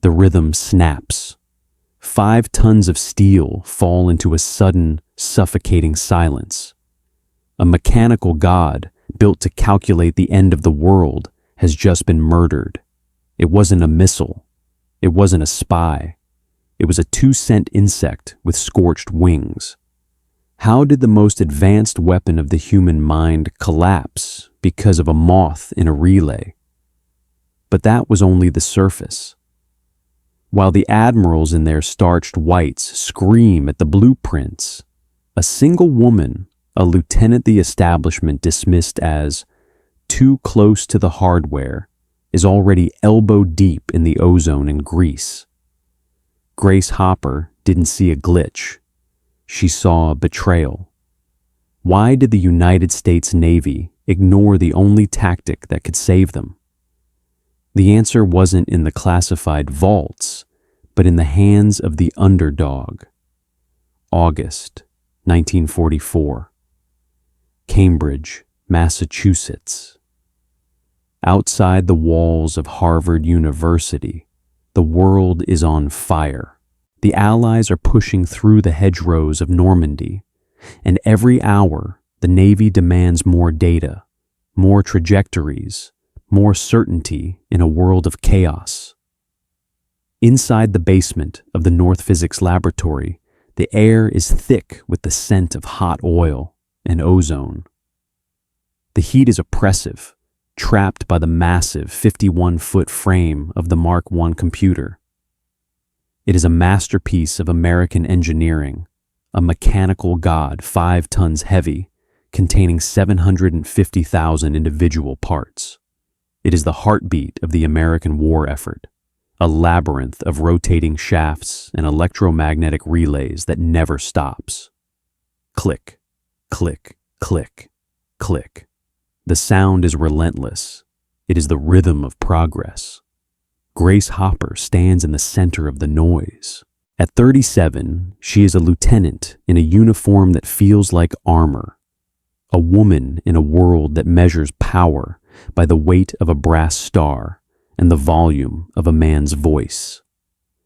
The rhythm snaps. 5 tons of steel fall into a sudden, suffocating silence. A mechanical god, built to calculate the end of the world, has just been murdered. It wasn't a missile. It wasn't a spy. It was a 2-cent insect with scorched wings. How did the most advanced weapon of the human mind collapse because of a moth in a relay? But that was only the surface. While the admirals in their starched whites scream at the blueprints, a single woman, a lieutenant the establishment dismissed as too close to the hardware, is already elbow deep in the ozone and grease. Grace Hopper didn't see a glitch. She saw a betrayal. Why did the United States Navy ignore the only tactic that could save them? The answer wasn't in the classified vaults, but in the hands of the underdog. August 1944. Cambridge, Massachusetts. Outside the walls of Harvard University, the world is on fire. The Allies are pushing through the hedgerows of Normandy, and every hour the Navy demands more data, more trajectories, more certainty in a world of chaos. Inside the basement of the North Physics Laboratory, the air is thick with the scent of hot oil and ozone. The heat is oppressive, trapped by the massive 51-foot frame of the Mark I computer. It is a masterpiece of American engineering, a mechanical god 5 tons heavy, containing 750,000 individual parts. It is the heartbeat of the American war effort, a labyrinth of rotating shafts and electromagnetic relays that never stops. Click, click, click, click. The sound is relentless. It is the rhythm of progress. Grace Hopper stands in the center of the noise. At 37, she is a lieutenant in a uniform that feels like armor, a woman in a world that measures power by the weight of a brass star and the volume of a man's voice.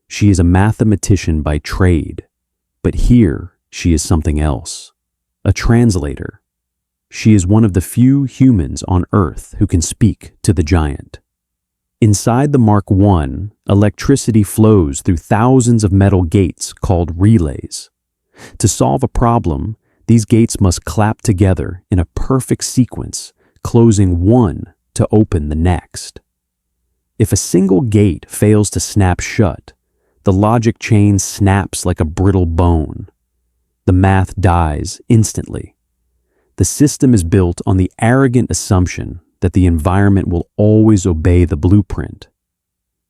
She is a mathematician by trade, but here she is something else, a translator. She is one of the few humans on Earth who can speak to the giant. Inside the Mark I, electricity flows through thousands of metal gates called relays. To solve a problem, these gates must clap together in a perfect sequence, closing one to open the next. If a single gate fails to snap shut, the logic chain snaps like a brittle bone. The math dies instantly. The system is built on the arrogant assumption that the environment will always obey the blueprint.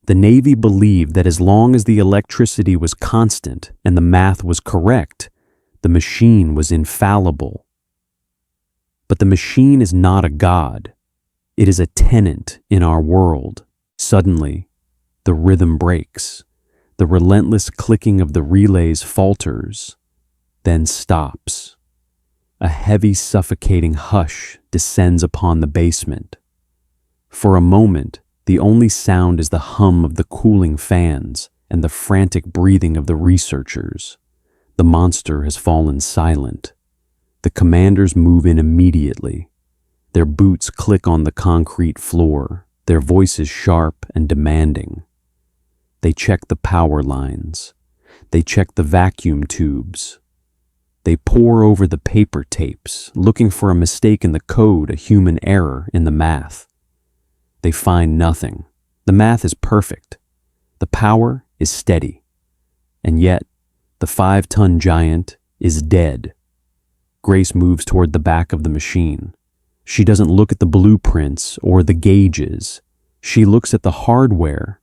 The Navy believed that as long as the electricity was constant and the math was correct, the machine was infallible. But the machine is not a god. It is a tenant in our world. Suddenly, the rhythm breaks. The relentless clicking of the relays falters, then stops. A heavy, suffocating hush descends upon the basement. For a moment, the only sound is the hum of the cooling fans and the frantic breathing of the researchers. The monster has fallen silent. The commanders move in immediately. Their boots click on the concrete floor, their voices sharp and demanding. They check the power lines. They check the vacuum tubes. They pore over the paper tapes, looking for a mistake in the code, a human error in the math. They find nothing. The math is perfect. The power is steady. And yet, the 5-ton giant is dead. Grace moves toward the back of the machine. She doesn't look at the blueprints or the gauges. She looks at the hardware.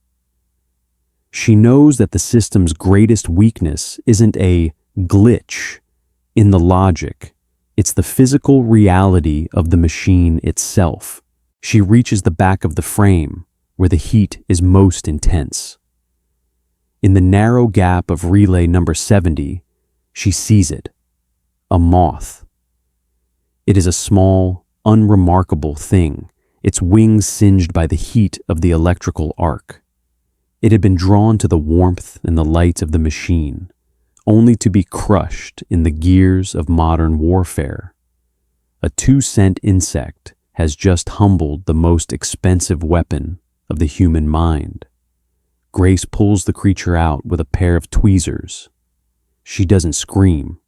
She knows that the system's greatest weakness isn't a glitch in the logic. It's the physical reality of the machine itself. She reaches the back of the frame, where the heat is most intense. In the narrow gap of relay number 70, she sees it, a moth. It is a small, unremarkable thing, its wings singed by the heat of the electrical arc. It had been drawn to the warmth and the light of the machine, only to be crushed in the gears of modern warfare. A 2-cent insect has just humbled the most expensive weapon of the human mind. Grace pulls the creature out with a pair of tweezers. She doesn't scream.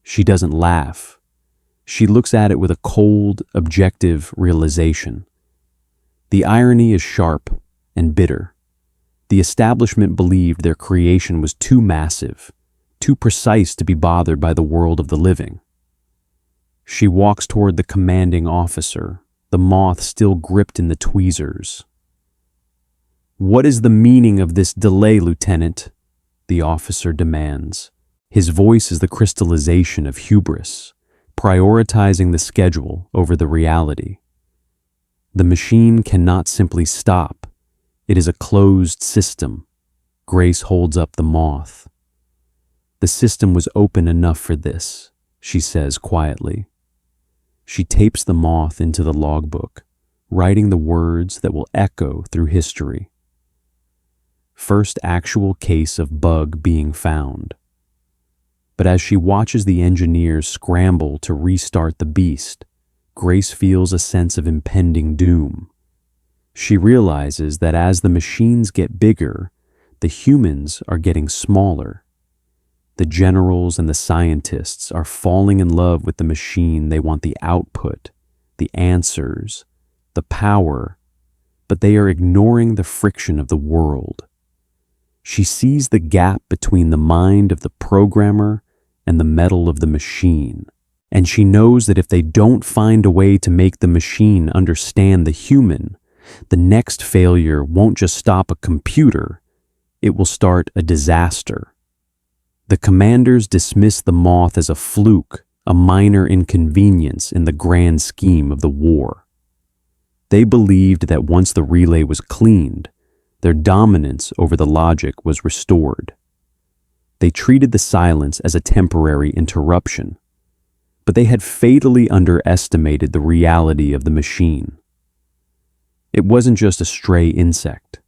She doesn't laugh. She looks at it with a cold, objective realization. The irony is sharp and bitter. The establishment believed their creation was too massive, too precise to be bothered by the world of the living. She walks toward the commanding officer, the moth still gripped in the tweezers. "What is the meaning of this delay, Lieutenant?" the officer demands. His voice is the crystallization of hubris, prioritizing the schedule over the reality. The machine cannot simply stop. It is a closed system. Grace holds up the moth. "The system was open enough for this," she says quietly. She tapes the moth into the logbook, writing the words that will echo through history. First actual case of bug being found. But as she watches the engineers scramble to restart the beast, Grace feels a sense of impending doom. She realizes that as the machines get bigger, the humans are getting smaller. The generals and the scientists are falling in love with the machine. They want the output, the answers, the power, but they are ignoring the friction of the world. She sees the gap between the mind of the programmer and the metal of the machine, and she knows that if they don't find a way to make the machine understand the human, the next failure won't just stop a computer, it will start a disaster. The commanders dismiss the moth as a fluke, a minor inconvenience in the grand scheme of the war. They believed that once the relay was cleaned, their dominance over the logic was restored. They treated the silence as a temporary interruption, but they had fatally underestimated the reality of the machine. It wasn't just a stray insect.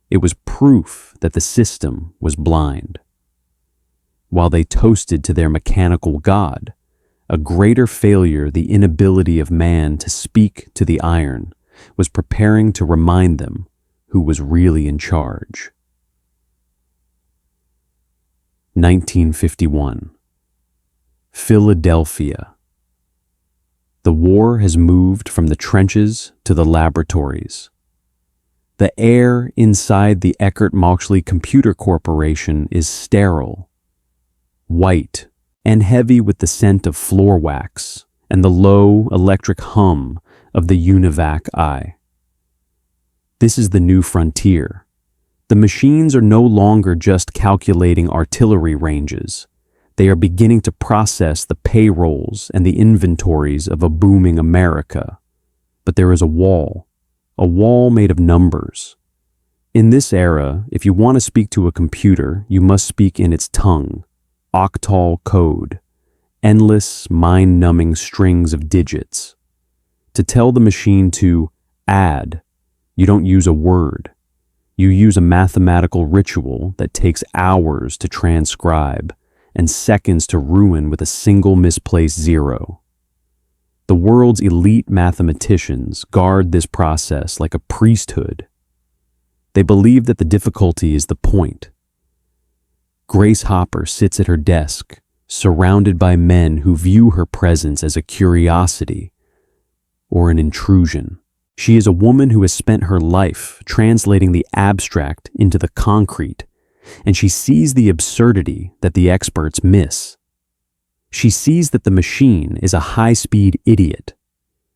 It was proof that the system was blind. While they toasted to their mechanical god, a greater failure, the inability of man to speak to the iron, was preparing to remind them who was really in charge. 1951. Philadelphia. The war has moved from the trenches to the laboratories. The air inside the Eckert-Mauchly Computer Corporation is sterile, white, and heavy with the scent of floor wax and the low electric hum of the UNIVAC eye. This is the new frontier. The machines are no longer just calculating artillery ranges. They are beginning to process the payrolls and the inventories of a booming America. But there is a wall made of numbers. In this era, if you want to speak to a computer, you must speak in its tongue, octal code, endless, mind-numbing strings of digits. To tell the machine to add, you don't use a word. You use a mathematical ritual that takes hours to transcribe and seconds to ruin with a single misplaced zero. The world's elite mathematicians guard this process like a priesthood. They believe that the difficulty is the point. Grace Hopper sits at her desk, surrounded by men who view her presence as a curiosity or an intrusion. She is a woman who has spent her life translating the abstract into the concrete, and she sees the absurdity that the experts miss. She sees that the machine is a high-speed idiot.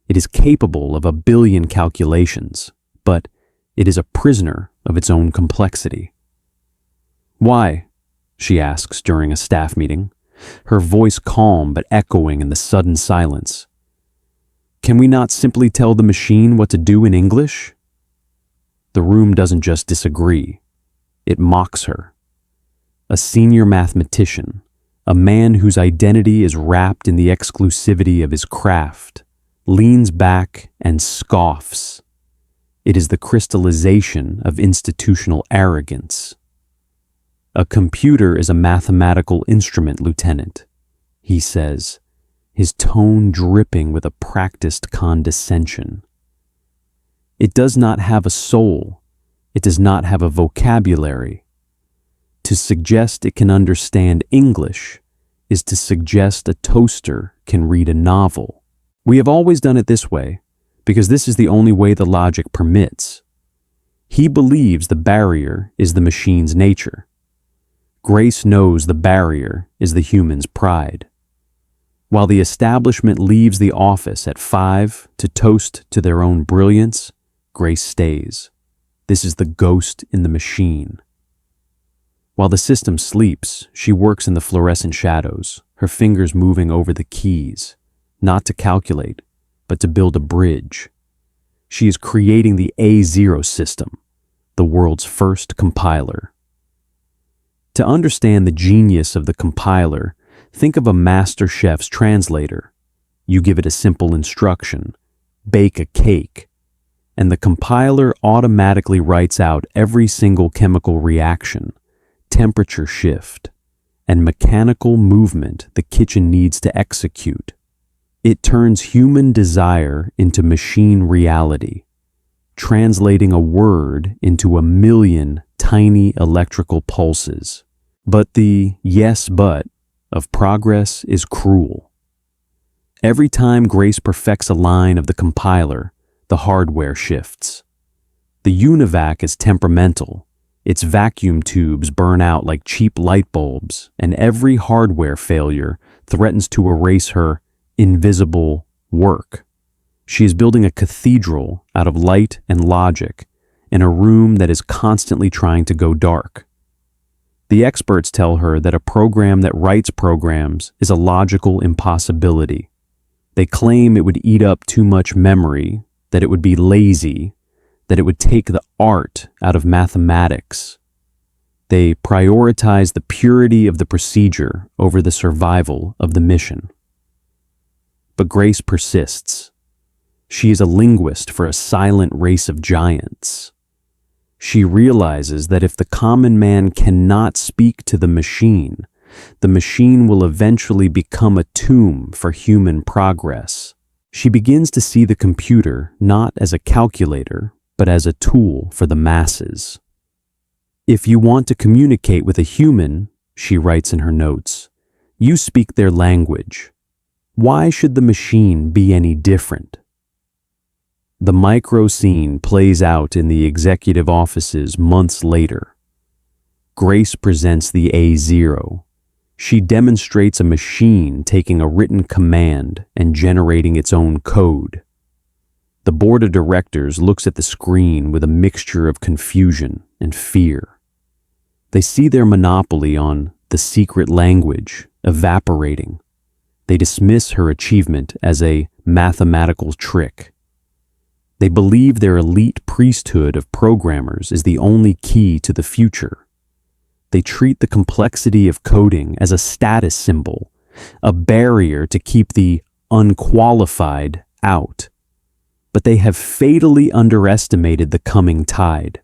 It is capable of 1 billion calculations, but it is a prisoner of its own complexity. "Why?" she asks during a staff meeting, her voice calm but echoing in the sudden silence. "Can we not simply tell the machine what to do in English?" The room doesn't just disagree. It mocks her. A senior mathematician, a man whose identity is wrapped in the exclusivity of his craft, leans back and scoffs. It is the crystallization of institutional arrogance. "A computer is a mathematical instrument, Lieutenant," he says, his tone dripping with a practiced condescension. "It does not have a soul. It does not have a vocabulary. To suggest it can understand English is to suggest a toaster can read a novel. We have always done it this way, because this is the only way the logic permits." He believes the barrier is the machine's nature. Grace knows the barrier is the human's pride. While the establishment leaves the office at 5 to toast to their own brilliance, Grace stays. This is the ghost in the machine. While the system sleeps, she works in the fluorescent shadows, her fingers moving over the keys, not to calculate, but to build a bridge. She is creating the A0 system, the world's first compiler. To understand the genius of the compiler, think of a master chef's translator. You give it a simple instruction, bake a cake, and the compiler automatically writes out every single chemical reaction, temperature shift, and mechanical movement the kitchen needs to execute. It turns human desire into machine reality, translating a word into a million tiny electrical pulses. But the "yes, but" of progress is cruel. Every time Grace perfects a line of the compiler, the hardware shifts. The UNIVAC is temperamental. Its vacuum tubes burn out like cheap light bulbs, and every hardware failure threatens to erase her invisible work. She is building a cathedral out of light and logic in a room that is constantly trying to go dark. The experts tell her that a program that writes programs is a logical impossibility. They claim it would eat up too much memory, that it would be lazy, that it would take the art out of mathematics. They prioritize the purity of the procedure over the survival of the mission. But Grace persists. She is a linguist for a silent race of giants. She realizes that if the common man cannot speak to the machine will eventually become a tomb for human progress. She begins to see the computer not as a calculator, but as a tool for the masses. "If you want to communicate with a human," she writes in her notes, "you speak their language. Why should the machine be any different?" The micro scene plays out in the executive offices months later. Grace presents the A0. She demonstrates a machine taking a written command and generating its own code. The board of directors looks at the screen with a mixture of confusion and fear. They see their monopoly on the secret language evaporating. They dismiss her achievement as a mathematical trick. They believe their elite priesthood of programmers is the only key to the future. They treat the complexity of coding as a status symbol, a barrier to keep the unqualified out. But they have fatally underestimated the coming tide.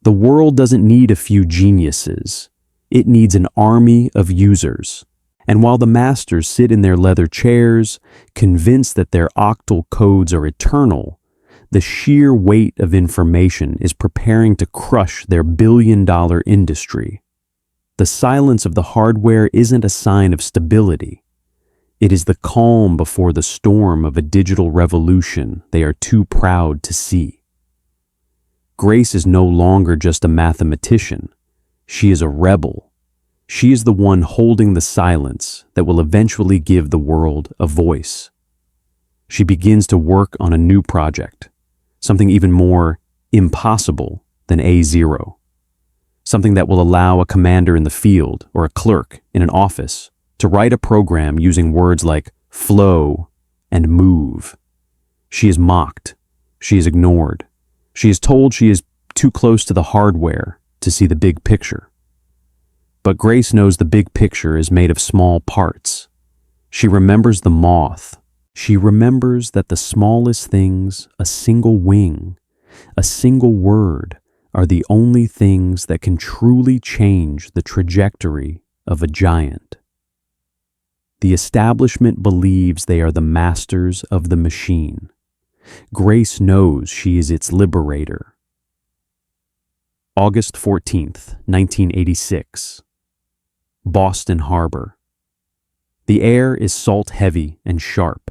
The world doesn't need a few geniuses. It needs an army of users. And while the masters sit in their leather chairs, convinced that their octal codes are eternal, the sheer weight of information is preparing to crush their billion-dollar industry. The silence of the hardware isn't a sign of stability. It is the calm before the storm of a digital revolution they are too proud to see. Grace is no longer just a mathematician. She is a rebel. She is the one holding the silence that will eventually give the world a voice. She begins to work on a new project, something even more impossible than A0, something that will allow a commander in the field or a clerk in an office to write a program using words like flow and move. She is mocked. She is ignored. She is told she is too close to the hardware to see the big picture. But Grace knows the big picture is made of small parts. She remembers the moth. She remembers that the smallest things, a single wing, A single word are the only things that can truly change the trajectory of a giant. The establishment believes they are the masters of the machine. Grace knows she is its liberator. August 14th, 1986. Boston Harbor. The air is salt-heavy and sharp,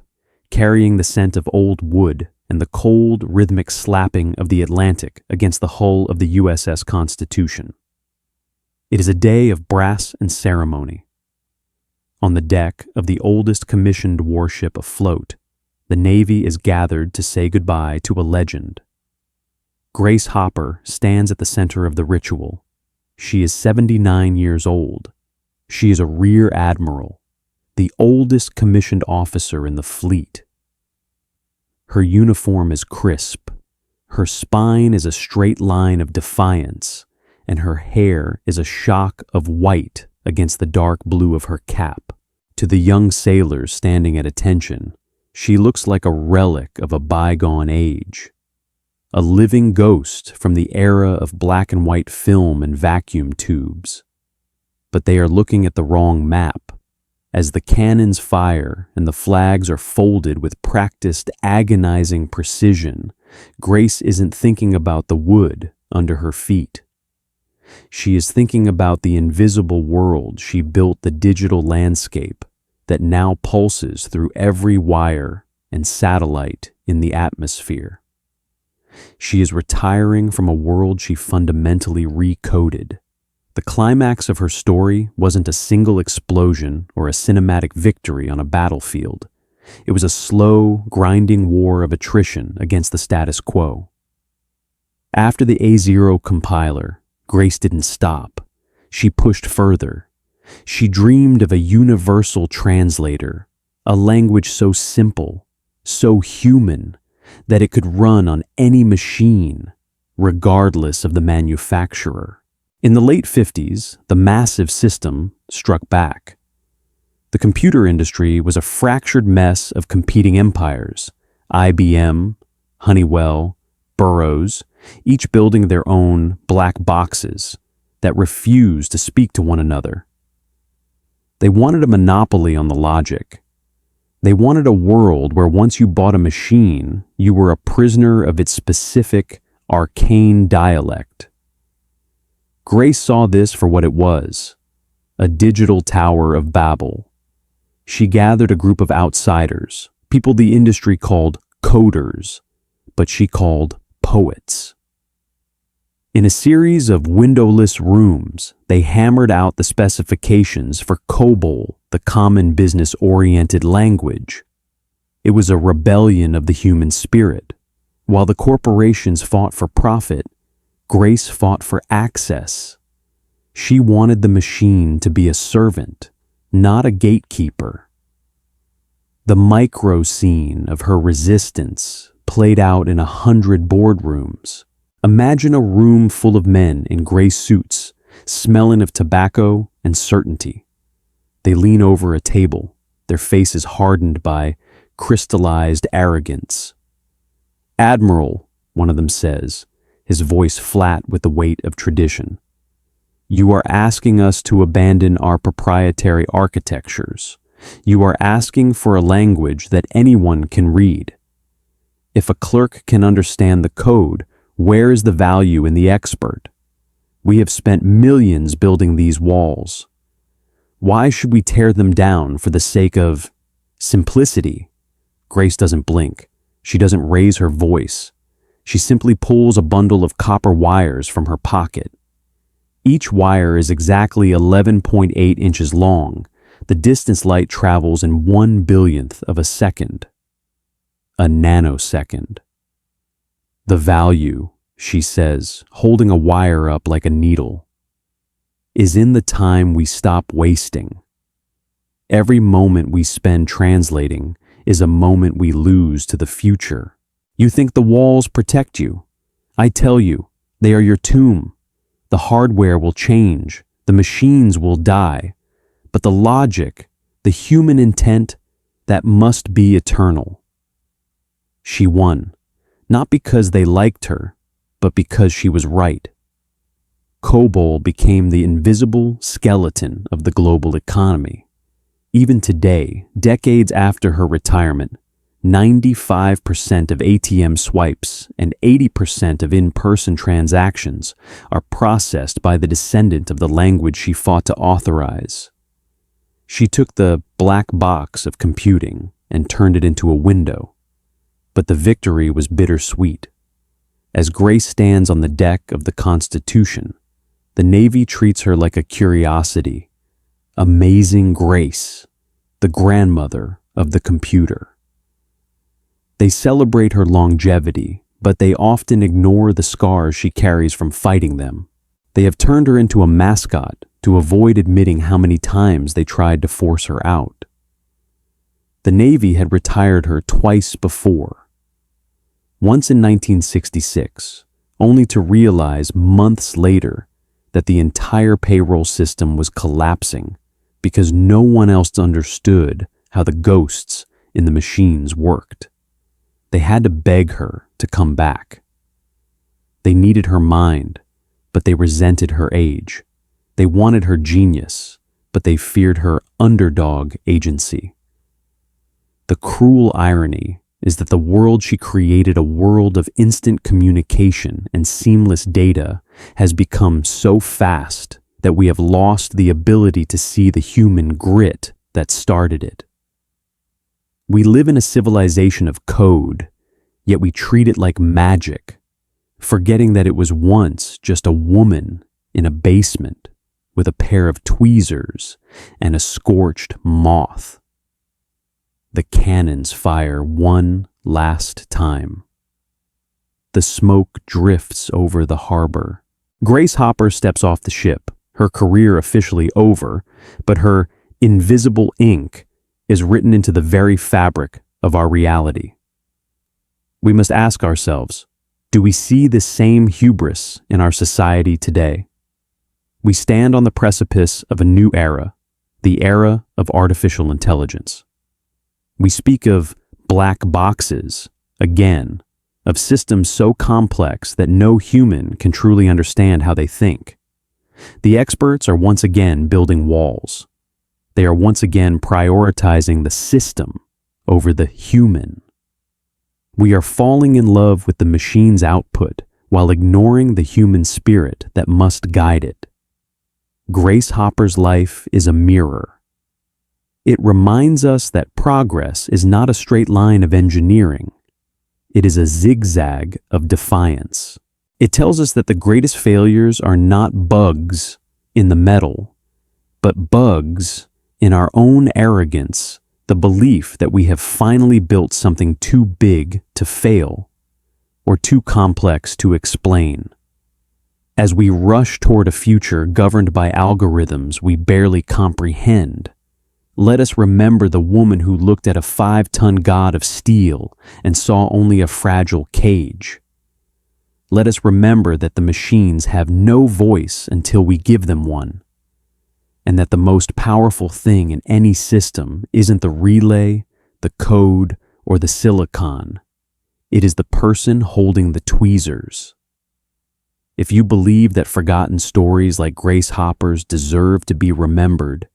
carrying the scent of old wood and the cold, rhythmic slapping of the Atlantic against the hull of the USS Constitution. It is a day of brass and ceremony. On the deck of the oldest commissioned warship afloat, the Navy is gathered to say goodbye to a legend. Grace Hopper stands at the center of the ritual. She is 79 years old. She is a rear admiral, the oldest commissioned officer in the fleet. Her uniform is crisp, her spine is a straight line of defiance, and her hair is a shock of white against the dark blue of her cap. To the young sailors standing at attention, she looks like a relic of a bygone age, a living ghost from the era of black and white film and vacuum tubes. But they are looking at the wrong map. As the cannons fire and the flags are folded with practiced, agonizing precision, Grace isn't thinking about the wood under her feet. She is thinking about the invisible world she built, the digital landscape that now pulses through every wire and satellite in the atmosphere. She is retiring from a world she fundamentally recoded. The climax of her story wasn't a single explosion or a cinematic victory on a battlefield. It was a slow, grinding war of attrition against the status quo. After the A0 compiler, Grace didn't stop. She pushed further. She dreamed of a universal translator, a language so simple, so human, that it could run on any machine, regardless of the manufacturer. In the late 50s, the massive system struck back. The computer industry was a fractured mess of competing empires, IBM, Honeywell, Burroughs, each building their own black boxes that refused to speak to one another. They wanted a monopoly on the logic. They wanted a world where once you bought a machine, you were a prisoner of its specific, arcane dialect. Grace saw this for what it was, a digital Tower of Babel. She gathered a group of outsiders, people the industry called coders, but she called poets. In a series of windowless rooms, they hammered out the specifications for COBOL, the common business-oriented language. It was a rebellion of the human spirit. While the corporations fought for profit, Grace fought for access. She wanted the machine to be a servant, not a gatekeeper. The micro scene of her resistance played out in 100 boardrooms. Imagine a room full of men in gray suits, smelling of tobacco and certainty. They lean over a table, their faces hardened by crystallized arrogance. "Admiral," one of them says, his voice flat with the weight of tradition. "You are asking us to abandon our proprietary architectures. You are asking for a language that anyone can read. If a clerk can understand the code, where is the value in the expert? We have spent millions building these walls. Why should we tear them down for the sake of simplicity?" Grace doesn't blink. She doesn't raise her voice. She simply pulls a bundle of copper wires from her pocket. Each wire is exactly 11.8 inches long. The distance light travels in 1/1,000,000th of a second. A nanosecond. "The value," she says, holding a wire up like a needle, "is in the time we stop wasting. Every moment we spend translating is a moment we lose to the future. You think the walls protect you. I tell you, they are your tomb. The hardware will change, the machines will die, but the logic, the human intent, that must be eternal." She won, not because they liked her, but because she was right. Coal became the invisible skeleton of the global economy. Even today, decades after her retirement, 95% of ATM swipes and 80% of in-person transactions are processed by the descendant of the language she fought to authorize. She took the black box of computing and turned it into a window, but the victory was bittersweet. As Grace stands on the deck of the Constitution, the Navy treats her like a curiosity. Amazing Grace, the grandmother of the computer. They celebrate her longevity, but they often ignore the scars she carries from fighting them. They have turned her into a mascot to avoid admitting how many times they tried to force her out. The Navy had retired her twice before. Once in 1966, only to realize months later that the entire payroll system was collapsing because no one else understood how the ghosts in the machines worked. They had to beg her to come back. They needed her mind, but they resented her age. They wanted her genius, but they feared her underdog agency. The cruel irony is that the world she created, a world of instant communication and seamless data, has become so fast that we have lost the ability to see the human grit that started it. We live in a civilization of code, yet we treat it like magic, forgetting that it was once just a woman in a basement with a pair of tweezers and a scorched moth. The cannons fire one last time. The smoke drifts over the harbor. Grace Hopper steps off the ship, her career officially over, but her invisible ink is written into the very fabric of our reality. We must ask ourselves, do we see the same hubris in our society today? We stand on the precipice of a new era, the era of artificial intelligence. We speak of black boxes, again, of systems so complex that no human can truly understand how they think. The experts are once again building walls. They are once again prioritizing the system over the human. We are falling in love with the machine's output while ignoring the human spirit that must guide it. Grace Hopper's life is a mirror. It reminds us that progress is not a straight line of engineering. It is a zigzag of defiance. It tells us that the greatest failures are not bugs in the metal, but bugs in our own arrogance, the belief that we have finally built something too big to fail or too complex to explain. As we rush toward a future governed by algorithms we barely comprehend, let us remember the woman who looked at a 5-ton god of steel and saw only a fragile cage. Let us remember that the machines have no voice until we give them one, and that the most powerful thing in any system isn't the relay, the code, or the silicon. It is the person holding the tweezers. If you believe that forgotten stories like Grace Hopper's deserve to be remembered,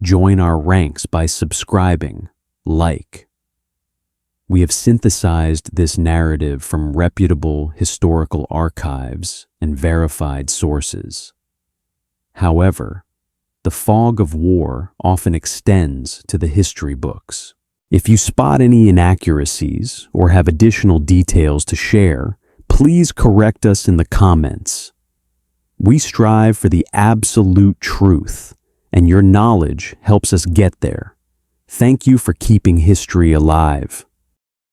join our ranks by subscribing, We have synthesized this narrative from reputable historical archives and verified sources. However, the fog of war often extends to the history books. If you spot any inaccuracies or have additional details to share, please correct us in the comments. We strive for the absolute truth, and your knowledge helps us get there. Thank you for keeping history alive.